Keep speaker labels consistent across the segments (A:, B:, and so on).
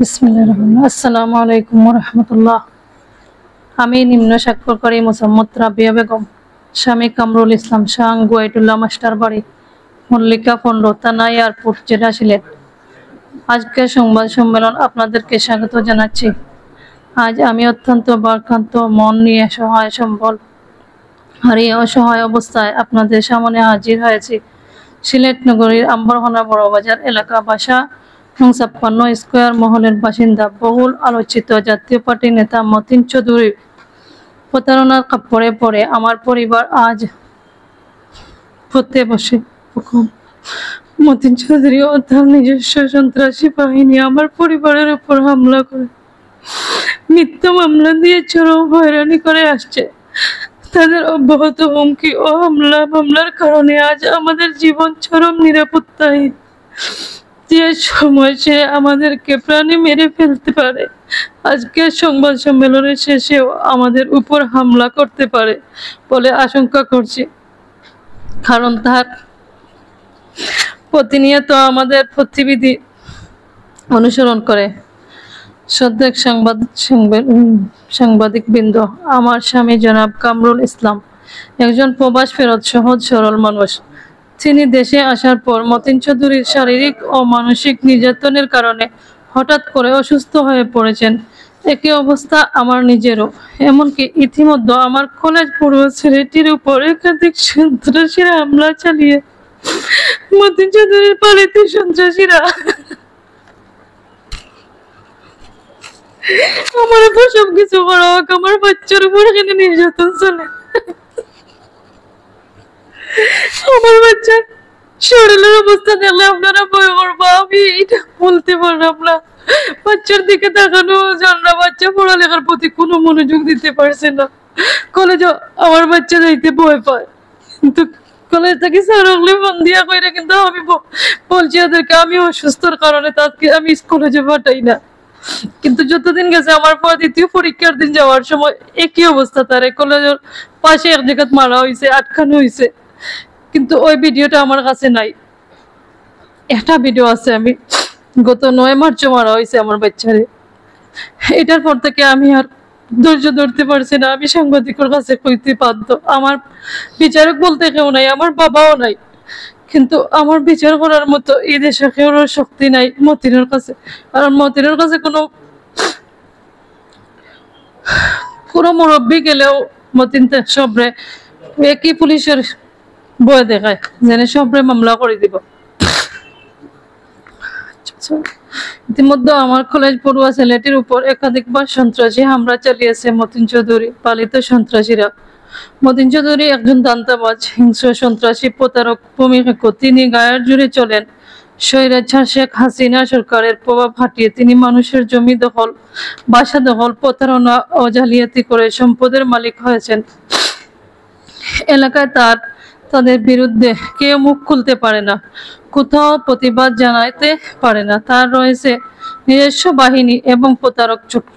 A: বিসমিল্লাহির রহমানির রহিম। আসসালামু আলাইকুম ওয়া রাহমাতুল্লাহ। আমি নিম্ন স্বাক্ষরকারী মোসাম্মদ রাবিয়া বেগম, স্বামী কামরুল ইসলাম, শাহ গুয়াইটুল্লাহ মাস্টার বাড়ি, মল্লিকা পণ্ড, থানা এয়ারপোর্ট, জেলা সিলেট। আজকের সংবাদ সম্মেলন আপনাদেরকে স্বাগত জানাচ্ছি। আজ আমি অত্যন্ত ভারাক্রান্ত মন নিয়ে সহায় সম্বল হারিয়ে অসহায় অবস্থায় আপনাদের সামনে হাজির হয়েছি। সিলেট নগরীর আম্বরখানা বড়বাজার এলাকা বাসা 56 স্কয়ার মহলের বাসিন্দা বহুল আলোচিত জাতীয় পার্টির নেতা মতিন চৌধুরী প্রতারণার কাপড়ে পড়ে আমার পরিবার আজ পড়তে বসে। মতিন চৌধুরী ও তার নিজস্ব সন্ত্রাসী বাহিনী আমার পরিবারের উপর হামলা করে মিথ্যা মামলা দিয়ে চরম হয়রানি করে আসছে। তাদের অব্যাহত হুমকি ও মামলার কারণে আজ আমাদের জীবন চরম নিরাপত্তাহীন। যে সময় সে আমাদেরকে প্রাণে মেরে ফেলতে পারে, আজকের সংবাদ সম্মেলনের শেষেও আমাদের উপর হামলা করতে পারে বলে আশঙ্কা করছি। কারণ তার প্রতিনিয়ত আমাদের প্রতিবিধি অনুসরণ করে। শ্রদ্ধেয় সাংবাদিক বৃন্দ, আমার স্বামী জনাব কামরুল ইসলাম একজন প্রবাস ফেরত সহজ সরল মানুষ। তিনি দেশে আসার পর মতিন চৌধুরীর শারীরিক ও মানসিক নির্যাতনের কারণে হঠাৎ করে অসুস্থ হয়ে পড়েছেন। একই অবস্থা আমার নিজেরও। এমনকি ইতিমধ্যে আমার কলেজ পড়ুয়া ছেলেটির উপর একাধিক সন্ত্রাসীরা হামলা চালিয়ে মতিন চৌধুরীর পালিত সন্ত্রাসীরা আমার উপর সবকিছু করা হোক, আমার বাচ্চার উপর এখানে নির্যাতন চলে। আমার বাচ্চার শরীরের অবস্থা দেখলে আপনারা ভয় করবো। আমি এটা বলতে পারলাম না। বাচ্চার দিকে তাকানো যান না, বাচ্চা পড়ালেখার প্রতি কোনো মনোযোগ দিতে পারছে না। কলেজে আমার বাচ্চা যাইতে ভয় পায়, কিন্তু কলেজ থেকে স্যার হলে ফোন দিয়া কইরা কিন্তু আমি বলছি ওদেরকে আমি অসুস্থর কারণে তাকে আমি কলেজে পাঠাই না। কিন্তু যতদিন গেছে আমার পর দ্বিতীয় পরীক্ষার দিন যাওয়ার সময় একই অবস্থা। তার কলেজের পাশে এক জায়গায় মারা হয়েছে, আটকানো হয়েছে, কিন্তু ওই ভিডিওটা আমার কাছে নাই। একটা ভিডিও আছে, আমি গত 9 মার্চ মারা হয়েছে আমার বাচ্চারে। এটার পর থেকে আমি আর ধৈর্য ধরতে পারছি না। আমি সাংবাদিকের কাছে কইতে বাধ্য। আমার বিচারক বলতে কেউ নাই, আমার বাবাও নাই, কিন্তু আমার বিচার করার মতো এই দেশে কেউ শক্তি নাই মতিনের কাছে। আর মতিনের কাছে কোনো মুরব্বী গেলেও মতিন সবরে একই পুলিশের ভয় দেখায়, যেন সবরে মামলা করে দিব। ইতিমধ্যে আমার কলেজ পড়ুয়া ছেলেটির উপর একাধিকবার সন্ত্রাসী হামলা চালিয়েছে মতিন চৌধুরী পালিত সন্ত্রাসীরা। মতিন চৌধুরী একজন দান্তাবাজ, হিংস্র, সন্ত্রাসী, প্রতারক, ভূমিকা। তিনি গায়ের জুড়ে চলেন। স্বৈরাচার শেখ হাসিনা সরকারের প্রভাব খাটিয়ে তিনি মানুষের জমি দখল, বাসা দখল, প্রতারণা ও জালিয়াতি করে সম্পদের মালিক হয়েছেন। এলাকায় তাদের বিরুদ্ধে কেউ মুখ খুলতে পারে না, কোথাও প্রতিবাদ জানাতে পারে না। তার রয়েছে নিজস্ব বাহিনী এবং প্রতারক চক্র,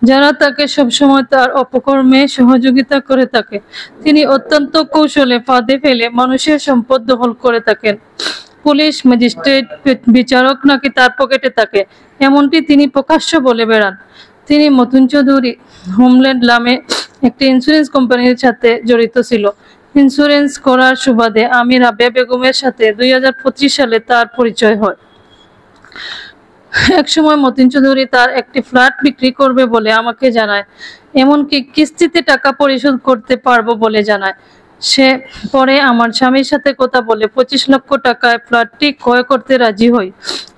A: যারা তাকে সবসময় তার অপকর্মে সহযোগিতা করে থাকে। তিনি অত্যন্ত কৌশলে ফাঁদে ফেলে মানুষের সম্পদ দখল করে থাকেন। পুলিশ, ম্যাজিস্ট্রেট, বিচারক নাকি তার পকেটে থাকে, এমনটি তিনি প্রকাশ্য বলে বেড়ান। তিনি মতিন চৌধুরী হোমল্যান্ড নামে একটি ইন্স্যুরেন্স কোম্পানির সাথে জড়িত ছিল। ইন্স্যুরেন্স করার সুবাদে আমি রাবিয়া বেগমের সাথে 2025 সালে তার পরিচয় হয়। এক সময় মতিন চৌধুরী তার একটি ফ্ল্যাট বিক্রি করবে বলে আমাকে জানায়, এমনকি কিস্তিতে টাকা পরিশোধ করতে পারবো বলে জানায়। সে পরে আমার স্বামীর সাথে কথা বলে 25 লক্ষ টাকায় ফ্ল্যাটটি ক্রয় করতে রাজি হই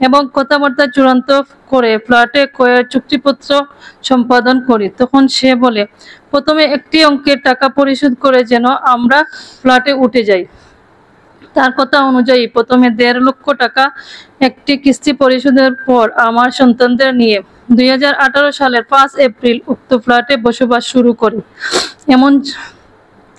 A: এবং কথাবার্তা চূড়ান্ত করে ফ্ল্যাটে ক্রয়ের চুক্তিপত্র সম্পাদন করি। তখন সে বলে, প্রথমে একটি অঙ্কের টাকা পরিশোধ করে যেন আমরা ফ্ল্যাটে উঠে যাই। তার কথা অনুযায়ী প্রথমে 1.5 লক্ষ টাকা একটি কিস্তি পরিশোধের পর আমার সন্তানদের নিয়ে 2018 সালের 5 এপ্রিল উক্ত ফ্ল্যাটে বসবাস শুরু করি।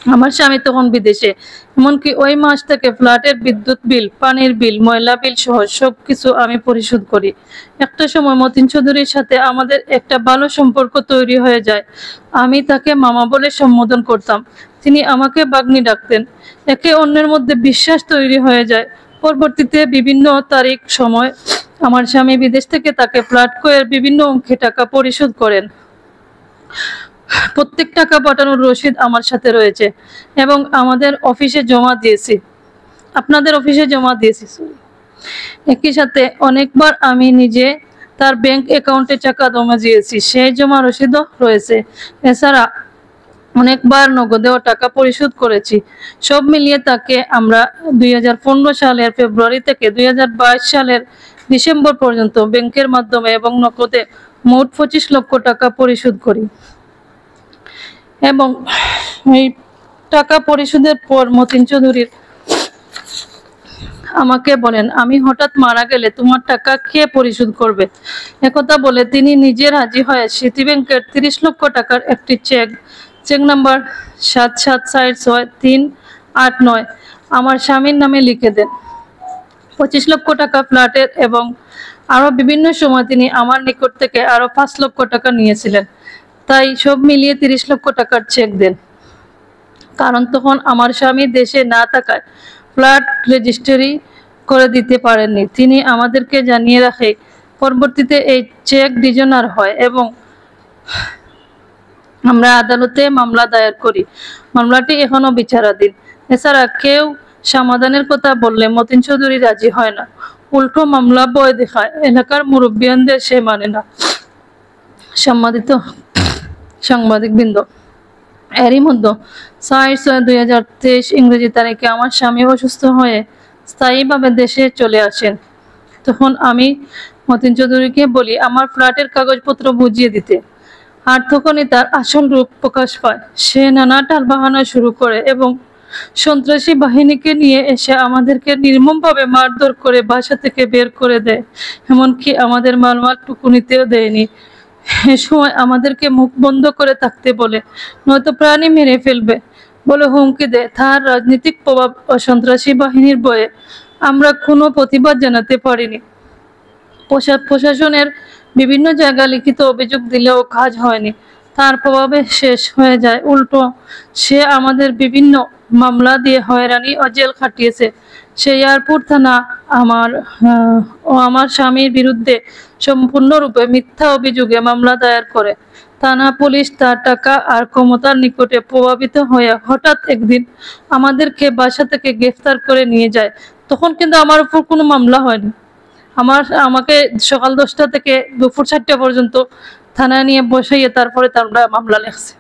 A: আমার স্বামী তখন বিদেশে। এমনকি ওই মাস থেকে ফ্ল্যাটের বিদ্যুৎ বিল, পানির বিল, ময়লা বিল সহ সবকিছু আমি পরিশোধ করি। একটা সময় মতিন চৌধুরীর সাথে আমাদের একটা ভালো সম্পর্ক তৈরি হয়ে যায়। আমি তাকে মামা বলে সম্বোধন করতাম, তিনি আমাকে বাগ্নি ডাকতেন। একে অন্যের মধ্যে বিশ্বাস তৈরি হয়ে যায়। পরবর্তীতে বিভিন্ন তারিখ, সময় আমার স্বামী বিদেশ থেকে তাকে ফ্ল্যাট ক্রয়ের বিভিন্ন অঙ্কে টাকা পরিশোধ করেন। প্রত্যেক টাকা পাঠানোর রসিদ আমার সাথে রয়েছে এবং আমাদের অফিসে জমা দিয়েছি, আপনাদের অফিসে জমা দিয়েছি। একই সাথে অনেকবার আমি নিজে তার ব্যাংক অ্যাকাউন্টে টাকা জমা দিয়েছি, সেই জমা রসিদও রয়েছে। এছাড়া অনেকবার নগদেও টাকা পরিশোধ করেছি। সব মিলিয়ে তাকে আমরা 2015 সালের ফেব্রুয়ারি থেকে 2022 সালের ডিসেম্বর পর্যন্ত ব্যাংকের মাধ্যমে এবং নগদে মোট 25 লক্ষ টাকা পরিশোধ করি। এবং এই টাকা পরিশোধের পর মতিন চৌধুরীর আমাকে বলেন, আমি হঠাৎ মারা গেলে তোমার টাকা কে পরিশোধ করবে? একথা বলে তিনি নিজে রাজি হয়ে সিটি ব্যাংকের 30 লক্ষ টাকার একটি চেক নাম্বার 77466389 আমার স্বামীর নামে লিখে দেন। 25 লক্ষ টাকা ফ্ল্যাটের এবং আরো বিভিন্ন সময় তিনি আমার নিকট থেকে আরো 5 লক্ষ টাকা নিয়েছিলেন। তাই সব মিলিয়ে 30 লক্ষ টাকার চেক দেন। কারণ তখন আমার স্বামী দেশে না থাকায় ফ্ল্যাট রেজিস্ট্রি করে দিতে পারেননি। তিনি আমাদেরকে জানিয়ে রাখে পরবর্তীতে এই চেক ডিজনার হয় এবং আমরা আদালতে মামলা দায়ের করি। মামলাটি এখনো বিচারাধীন। এছাড়া কেউ সমাধানের কথা বললে মতিন চৌধুরী রাজি হয় না, উল্টো মামলা ভয় দেখায়। এলাকার মুরব্বিয়ানদের সে মানে না। সম্মানিত সাংবাদিকবৃন্দ, এরই মধ্যে 4/6/2023 ইংরেজি তারিখে আমার স্বামী অসুস্থ হয়ে স্থায়ীভাবে দেশে চলে আসেন। তখন আমি মতিন চৌধুরীকে বলি আমার ফ্ল্যাটের কাগজপত্র বুঝিয়ে দিতে। আর তখনই তার আসল রূপ প্রকাশ পায়। সে নানা টালবাহানা শুরু করে এবং সন্ত্রাসী বাহিনীকে নিয়ে এসে আমাদেরকে নির্মমভাবে মারধর করে বাসা থেকে বের করে দেয়, এমনকি আমাদের মালমালটুকু নিতেও দেয়নি। এ সময় আমাদেরকে মুখ বন্ধ করে থাকতে বলে, নয়তো প্রাণী মেরে ফেলবে বলে হুমকি দেয়। তার রাজনৈতিক প্রভাব ও সন্ত্রাসী বাহিনীর ভয়ে আমরা কোনো প্রতিবাদ জানাতে পারিনি। প্রশাসনের বিভিন্ন জায়গায় লিখিত অভিযোগ দিলেও কাজ হয়নি। তার প্রভাবে শেষ হয়ে যায়। উল্টো সে আমাদের বিভিন্ন মামলা দিয়ে হয়রানি ও জেল খাটিয়েছে। সে এয়ারপোর্ট থানা আমার স্বামীর বিরুদ্ধে সম্পূর্ণরূপে মিথ্যা অভিযোগে মামলা দায়ের করে। থানা পুলিশ তার টাকা আর ক্ষমতার নিকটে প্রভাবিত হয়ে হঠাৎ একদিন আমাদেরকে বাসা থেকে গ্রেফতার করে নিয়ে যায়। তখন কিন্তু আমার উপর কোনো মামলা হয়নি। আমাকে সকাল 10টা থেকে দুপুর 4টা পর্যন্ত থানায় নিয়ে বসাইয়ে তারপরে তারা মামলা লেখছে।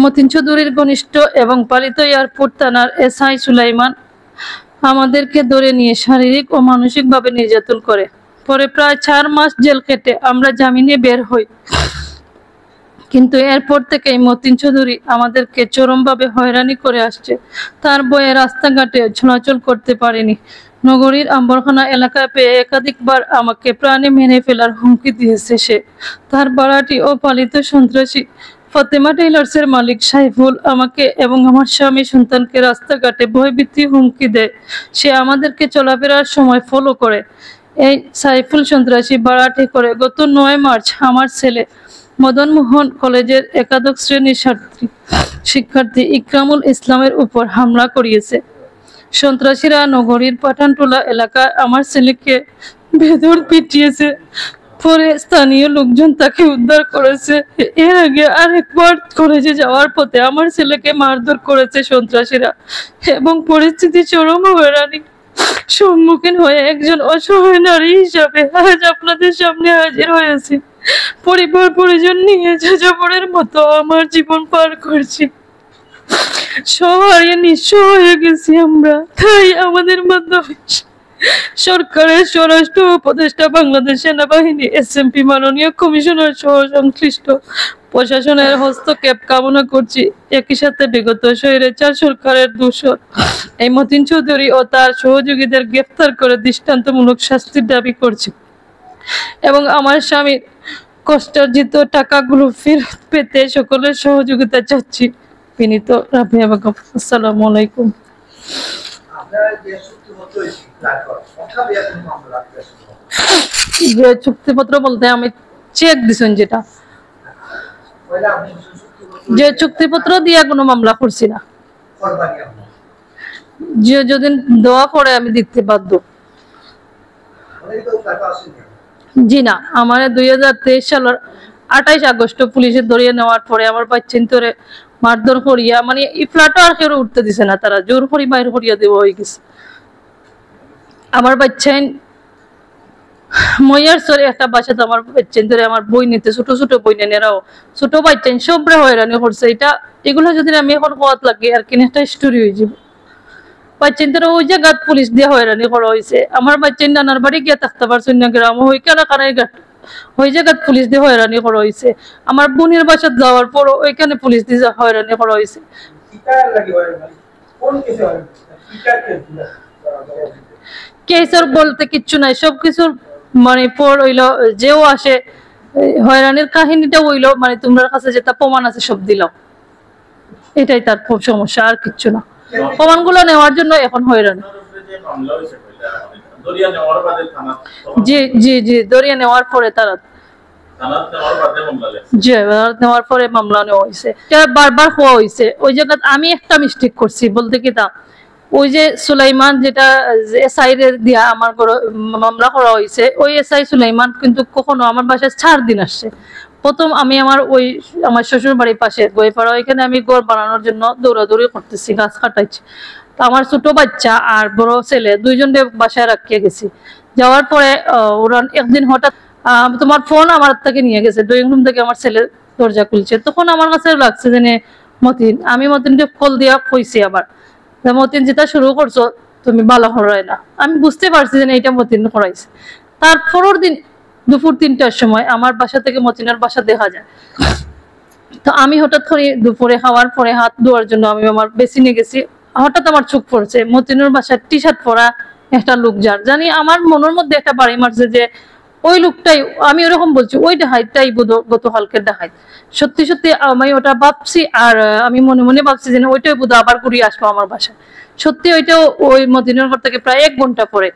A: মতিন চৌধুরীর ঘনিষ্ঠ এবং পালিত এয়ারপোর্ট থানার SI সুলাইমান আমাদেরকে ধরে নিয়ে শারীরিক ও মানসিকভাবে নির্যাতন করে। পরে প্রায় 4 মাস জেল কেটে আমরা জামিনে বের হই। কিন্তু এরপর থেকেই মতিন চৌধুরী আমাদেরকে চরমভাবে হয়রানি করে আসছে। তার বয়ে রাস্তাঘাটে চলাচল করতে পারেনি। নগরীর আম্বরখানা এলাকায় পেয়ে একাধিকবার আমাকে প্রাণে মেরে ফেলার হুমকি দিয়েছে সে। তার ভাড়াটি ও পালিত সন্ত্রাসী ফাতেমা টেইলার্সের মালিক সাইফুল আমাকে এবং আমার স্বামী সন্তানকে রাস্তাঘাটে ভয়ভীতি হুমকি দেয়। সে আমাদেরকে চলাফেরার সময় ফলো করে। এই সাইফুল সন্ত্রাসী ভাড়াটি করে গত 9 মার্চ আমার ছেলে মদন মোহন কলেজের একাদশ শ্রেণীর শিক্ষার্থী ইকরামুল ইসলামের উপর হামলা করিয়েছে। সন্ত্রাসীরা নগরীর পাঠানটোলা এলাকায় আমার ছেলেকে বেধড় পিটিয়েছে। পরে স্থানীয় লোকজন তাকে উদ্ধার করেছে। এর আগে আরেকবার কলেজে যাওয়ার পথে আমার ছেলেকে মারধর করেছে সন্ত্রাসীরা এবং পরিস্থিতি চরম হয়রানি সম্মুখীন হয়ে একজন অসহায় নারী হিসাবে আজ আপনাদের সামনে হাজির হয়েছি। পরিবার পরিজন নিয়ে যাযাবরের মতো আমার জীবন পার করছি। সব হারিয়ে নিঃস্ব হয়ে গেছি আমরা। তাই আমাদের মাধ্যমে সরকারের স্বরাষ্ট্র উপদেষ্টা, বাংলাদেশ সেনাবাহিনী, SMP, মাননীয় কমিশনার সহ সংশ্লিষ্ট প্রশাসনের হস্তক্ষেপ কামনা করছি। একই সাথে বিগত স্বৈরাচার সরকারের দূষণ এই মতিন চৌধুরী ও তার সহযোগীদের গ্রেফতার করে দৃষ্টান্তমূলক শাস্তির দাবি করছি এবং আমার স্বামীর কষ্টার্জিত টাকাগুলো ফেরত পেতে সকলের সহযোগিতা চাচ্ছি। বিনীত রাবিয়া বেগম। আসসালামু আলাইকুম। যে চুক্তিপত্র বলতে আমি চেক দিছেন, যেটা যে চুক্তিপত্র দিয়ে কোনো মামলা করছি না, যে যদি দেওয়া পড়ে আমি দিতে বাধ্য। জি না, আমার 2023 সালের 28 আগস্ট পুলিশে ধরিয়ে নেওয়ার পরে আমার বাচ্চান তোরে মারধর করিয়া মানে এই ফ্ল্যাটও আর কেউ উঠতে দিছে না, তারা জোর করি বাইর করিয়া দেওয়া হয়ে গেছে। আমার বাচ্চান মইয়ার সরে একটা বাসাতে আমার বাচ্চান ধরে আমার বই নিতে ছোট ছোট বই নেরাও ছোট বাচ্চান সবরে হয়রানি করছে। এগুলো যদি আমি এখন কোয়াত লাগে আর কিনে একটা স্টোরি হয়ে যাবে। বাচ্চান ধরে ওই জায়গাত পুলিশ দিয়ে হয়রানি করা হয়েছে। আমার বাচ্চান নানার বাড়ি গিয়ে থাকতে পারছেন না গ্রাম ওই কানাকানাই ঘাট ওই জায়গাত পুলিশ দিয়ে হয়রানি করা হয়েছে। আমার বোনের বাসাত যাওয়ার পর ওইখানে পুলিশ দিয়ে হয়রানি করা হয়েছে। কেসের বলতে কিচ্ছু নাই, সবকিছুর মানে পর হইলো যেও আসে হয়রানির কাহিনীটা হইলো মানে তোমার কাছে যেটা প্রমাণ আছে সব দিল, এটাই তার খুব সমস্যা, আর কিচ্ছু না। প্রমাণগুলো নেওয়ার জন্য এখন হয়রানি। জি জি জি, দরিয়া নেওয়ার পরে তারা নেওয়ার পরে মামলা নেওয়া হয়েছে। বারবার হওয়া হয়েছে ওই জায়গায়। আমি একটা মিস্টেক করছি বলতে কি তা ওই যে সুলাইমান যেটা এসআই এর দিয়া আমার মামলা করা হয়েছে, ওই এসআই সুলাইমান কিন্তু কখনো আমার বাসায় 4 দিন আসছে। প্রথম আমি আমার শ্বশুর বাড়ির পাশে গইপাড়া, ওইখানে আমি ঘর বানানোর জন্য দৌড়াদৌড়ি করতেছি, গাছ কাটাইছি। তো আমার ছোট বাচ্চা আর বড় ছেলে দুইজনকে বাসায় রাখিয়ে গেছি। যাওয়ার পরে ওরা একদিন হঠাৎ তোমার ফোন আমার থেকে নিয়ে গেছে, ড্রয়িং রুম থেকে আমার ছেলে দরজা খুলছে। তখন আমার কাছে লাগছে যে মতিন, আমি মতিনকে কল দিয়া কইছি আবার মতিন যেটা শুরু করছো তুমি ভালো করাই না। আমি বুঝতে পারছি যে এইটা মতিন করাইছে। তার পরের দিন দুপুর 3টার সময় আমার বাসা থেকে মতিনের বাসা দেখা যায়। তো আমি হঠাৎ করে দুপুরে খাওয়ার পরে হাত ধোয়ার জন্য আমি আমার বেসিনে গেছি। হঠাৎ আমার চোখ পড়ছে মতিনুর বাসার টি শার্ট পরা একটা লোক, যার জানি আমার মনের মধ্যে একটা বাড়ি মারছে যে ওই লোকটাই, আমি ওরকম বলছি ওই ডাকাইতটাই গতকালকে ডাকাইত। সত্যি সত্যি আমি ওটা ভাবছি, আর আমি মনে মনে ভাবছি যে ওইটাই বোধ আবার ঘুরিয়ে আসবো আমার বাসায়। সত্যি ওইটাও ওই মদিনার ঘর থেকে প্রায় 1 ঘন্টা পরে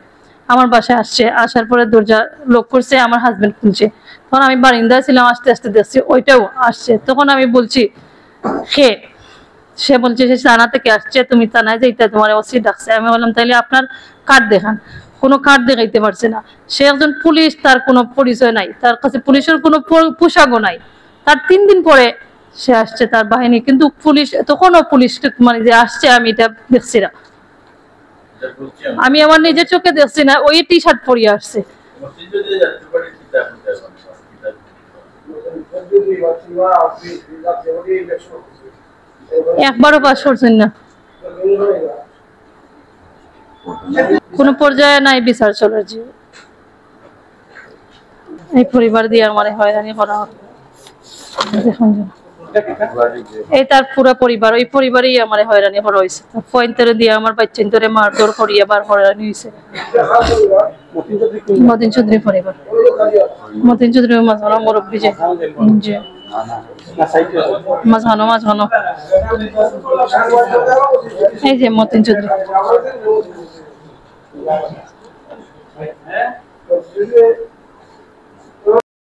A: আমার বাসায় আসছে। আসার পরে দরজা লক করছে, আমার হাজবেন্ড খুলছে। তখন আমি বারিন্দায় ছিলাম, আস্তে আস্তে দেখছি ওইটাও আসছে। তখন আমি বলছি সে বলছে সে থানা থেকে আসছে, তুমি থানায় যাইতে, তোমার ওসি ডাকছে। আমি বললাম তাইলে আপনার কার্ড দেখান। কোনো কার্ড দেখাইতে পারছে না। সে একজন পুলিশ, তার কোনো পরিচয় নাই, তার কাছে পুলিশের কোনো পোশাকও নাই। তার 3 দিন পরে সে আসছে তার বাহিনী, কিন্তু পুলিশ তখনও পুলিশ মানে যে আসছে আমি এটা দেখছি না, আমি আমার নিজের চোখে দেখছি না। ওই টি শার্ট পরিয়ে আসছে। একবারও পাস করছেন না, কোন পর্যায়ে নাই বিচার চলার। যে এই পরিবার দিয়ে আমার হয়রানি করা হয়, দেখুন এই তার পুরো পরিবার, ওই পরিবারই আমার হয়রানি করা হয়েছে। পয়েন্টারে দিয়ে আমার বাচ্চান্তরে মারধর করিয়ে আবার হয়রানি হয়েছে। মতিন চৌধুরী পরিবার, মতিন চৌধুরী মাঝখানো মুরব্বী যে মাঝখানো এই যে মতিন চৌধুরী।